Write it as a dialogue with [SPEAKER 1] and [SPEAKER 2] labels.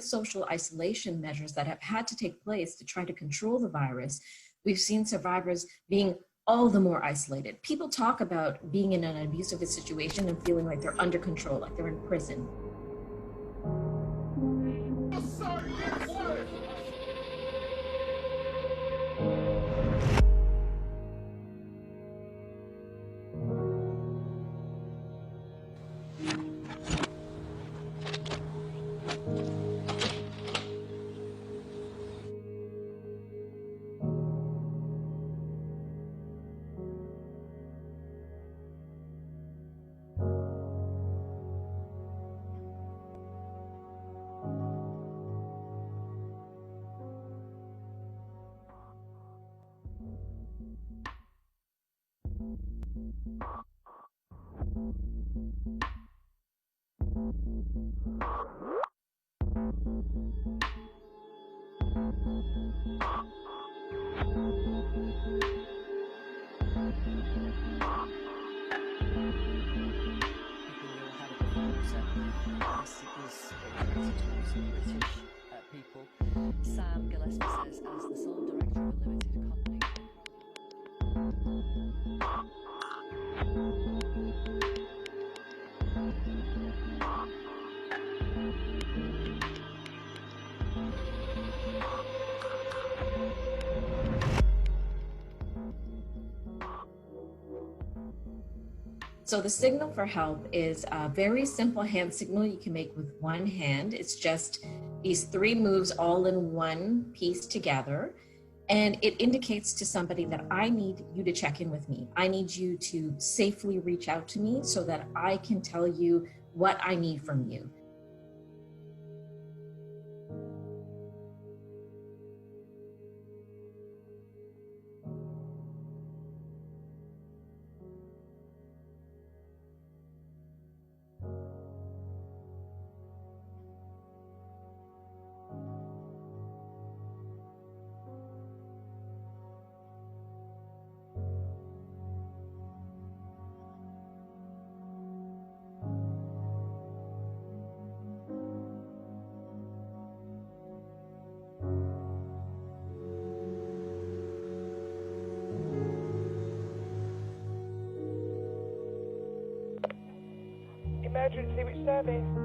[SPEAKER 1] social isolation measures that have had to take place to try to control the virus, we've seen survivors being all the more isolated. People talk about being in an abusive situation and feeling like they're under control, like they're in prison. So the signal for help is a very simple hand signal you can make with one hand. It's just these three moves all in one piece together. And it indicates to somebody that I need you to check in with me. I need you to safely reach out to me so that I can tell you what I need from you.
[SPEAKER 2] Emergency, which service?